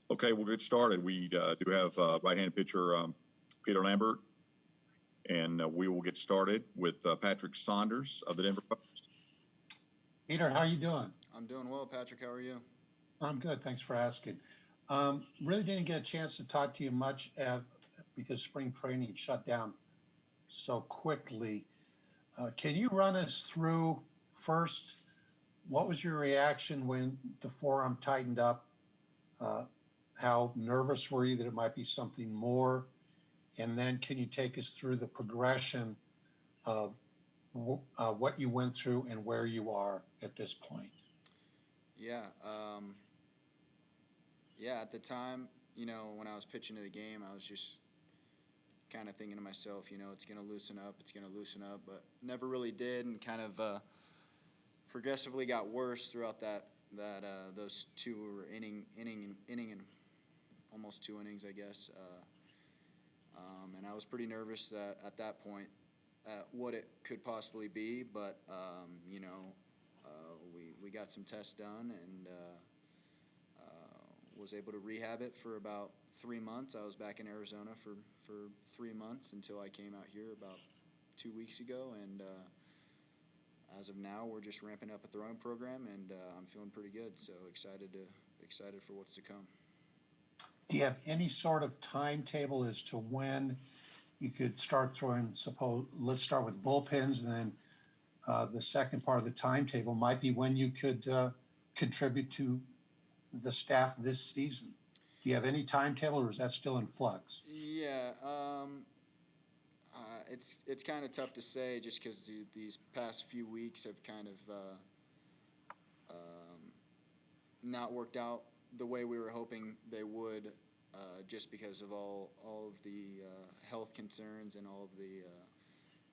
Okay, we'll get started. We do have right-handed pitcher Peter Lambert, and we will get started with Patrick Saunders of the Denver Post. Peter, how you doing? I'm doing well, Patrick. How are you? I'm good. Thanks for asking. Really didn't get a chance to talk to you much because spring training shut down so quickly. Can you run us through first, what was your reaction when the forearm tightened up? How nervous were you that it might be something more? And then can you take us through the progression of what you went through and where you are at this point? Yeah. At the time, when I was pitching to the game, I was just kind of thinking to myself, it's going to loosen up, but never really did, and kind of progressively got worse throughout those inning and almost 2 innings, I guess. And I was pretty nervous at that point at what it could possibly be, but we got some tests done and was able to rehab it for about 3 months. I was back in Arizona for 3 months until I came out here about 2 weeks ago, and as of now, we're just ramping up a throwing program, and I'm feeling pretty good. So excited for what's to come. Do you have any sort of timetable as to when you could start throwing? Let's start with bullpens, and then the second part of the timetable might be when you could contribute to the staff this season. Do you have any timetable, or is that still in flux? Yeah, it's kind of tough to say just because these past few weeks have kind of not worked out the way we were hoping they would, just because of all of the health concerns and all of the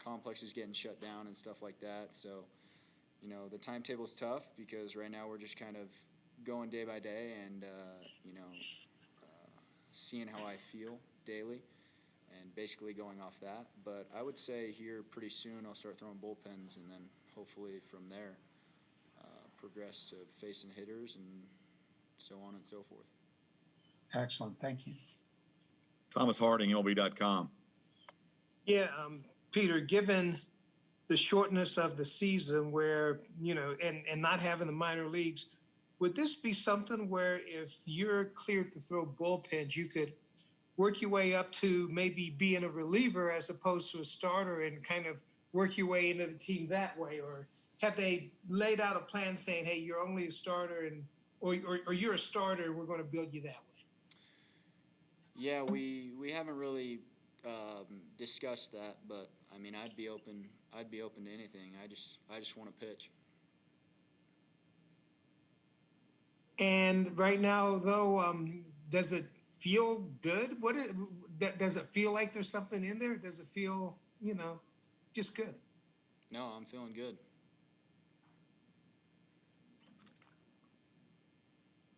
complexes getting shut down and stuff like that. So, the timetable's tough because right now we're just kind of going day by day and, seeing how I feel daily and basically going off that. But I would say here pretty soon I'll start throwing bullpens, and then hopefully from there progress to facing hitters and so on and so forth. Excellent. Thank you. Thomas Harding, MLB.com. Yeah, Peter, given the shortness of the season where, and not having the minor leagues, would this be something where if you're cleared to throw bullpens, you could work your way up to maybe being a reliever as opposed to a starter and kind of work your way into the team that way? Or have they laid out a plan saying, hey, you're only a starter or you're a starter and we're going to build you that way? Yeah, we haven't really discussed that, but I mean, I'd be open to anything. I just want to pitch. And right now, though, does it feel good? Does it feel like there's something in there? Does it feel, just good? No, I'm feeling good.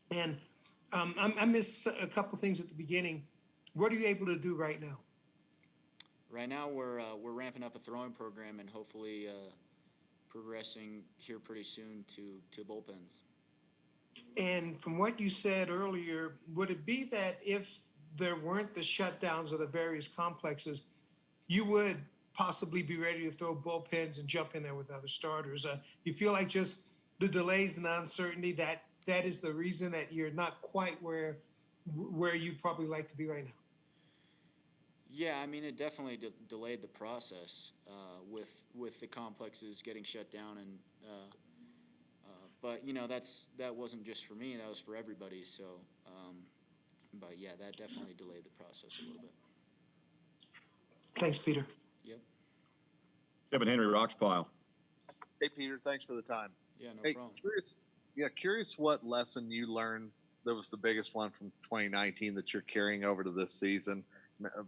And I missed a couple things at the beginning. What are you able to do right now? Right now, we're ramping up a throwing program and hopefully progressing here pretty soon to bullpens. And from what you said earlier, would it be that if there weren't the shutdowns of the various complexes, you would possibly be ready to throw bullpens and jump in there with other starters? Do you feel like just the delays and the uncertainty that is the reason that you're not quite where you'd probably like to be right now? Yeah, I mean, it definitely delayed the process with the complexes getting shut down, and but that wasn't just for me; that was for everybody. So, but yeah, that definitely delayed the process a little bit. Thanks, Peter. Yep. Kevin Henry, Roxpile. Hey, Peter, thanks for the time. Yeah, no problem. Curious what lesson you learned that was the biggest one from 2019 that you're carrying over to this season,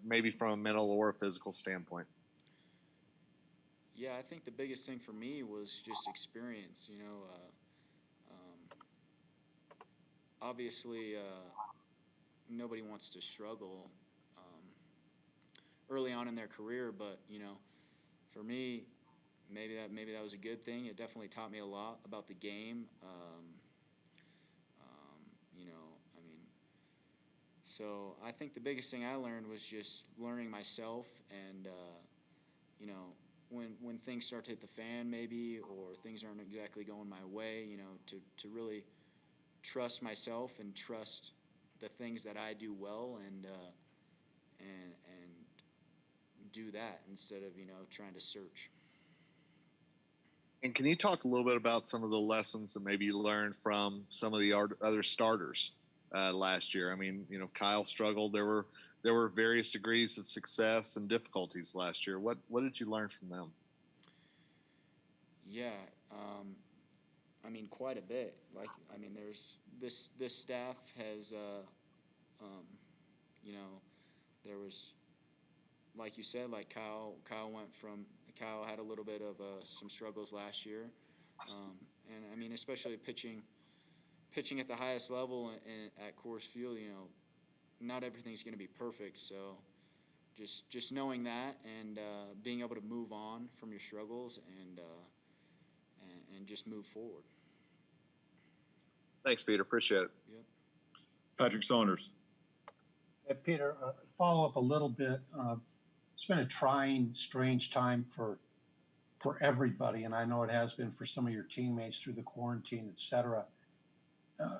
maybe from a mental or a physical standpoint. Yeah, I think the biggest thing for me was just experience. Obviously, nobody wants to struggle early on in their career, but for me, maybe that was a good thing. It definitely taught me a lot about the game. I mean, So I think the biggest thing I learned was just learning myself, and you know, when things start to hit the fan, maybe, or things aren't exactly going my way, you know, to really trust myself and trust the things that I do well, and do that instead of, you know, trying to search. And can you talk a little bit about some of the lessons that maybe you learned from some of the other starters last year? I mean, you know, Kyle struggled. There were various degrees of success and difficulties last year. What did you learn from them? Yeah, I mean, quite a bit. Like, I mean, there's this staff has, you know, there was, like you said, like Kyle had a little bit of some struggles last year, and I mean, especially pitching at the highest level at Coors Field, you know, not everything's going to be perfect. So just knowing that, and being able to move on from your struggles, and just move forward. Thanks, Peter. Appreciate it. Yep. Patrick Saunders. Peter, follow up a little bit. It's been a trying, strange time for everybody, and I know it has been for some of your teammates through the quarantine, et cetera.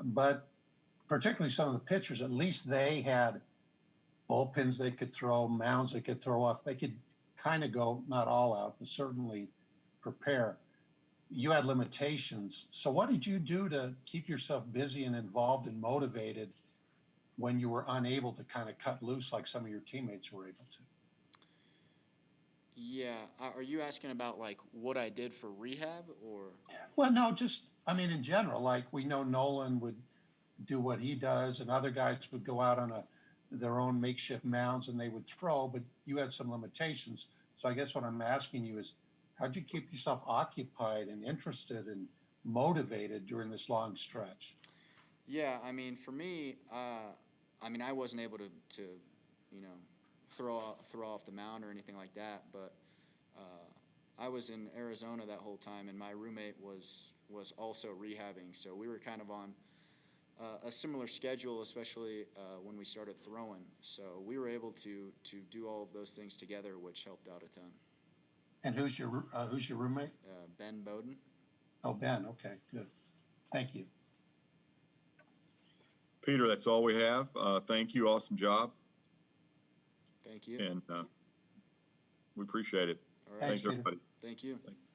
But particularly some of the pitchers, at least they had bullpens they could throw, mounds they could throw off. They could kind of go, not all out, but certainly prepare. You had limitations. So what did you do to keep yourself busy and involved and motivated when you were unable to kind of cut loose like some of your teammates were able to? Yeah, are you asking about like what I did for rehab, or? Well, no, just, I mean, in general, like we know Nolan would do what he does, and other guys would go out on their own makeshift mounds and they would throw, but you had some limitations. So I guess what I'm asking you is, how'd you keep yourself occupied and interested and motivated during this long stretch? Yeah, I mean, for me, I mean, I wasn't able to you know, throw off the mound or anything like that, but I was in Arizona that whole time, and my roommate was also rehabbing, so we were kind of on a similar schedule, especially when we started throwing. So we were able to do all of those things together, which helped out a ton. And who's your roommate? Ben Bowden. Oh, Ben. Okay, good. Thank you. Peter, that's all we have. Thank you. Awesome job. Thank you. And we appreciate it. All right. Thanks, Thanks, everybody. Thank you. Thank you.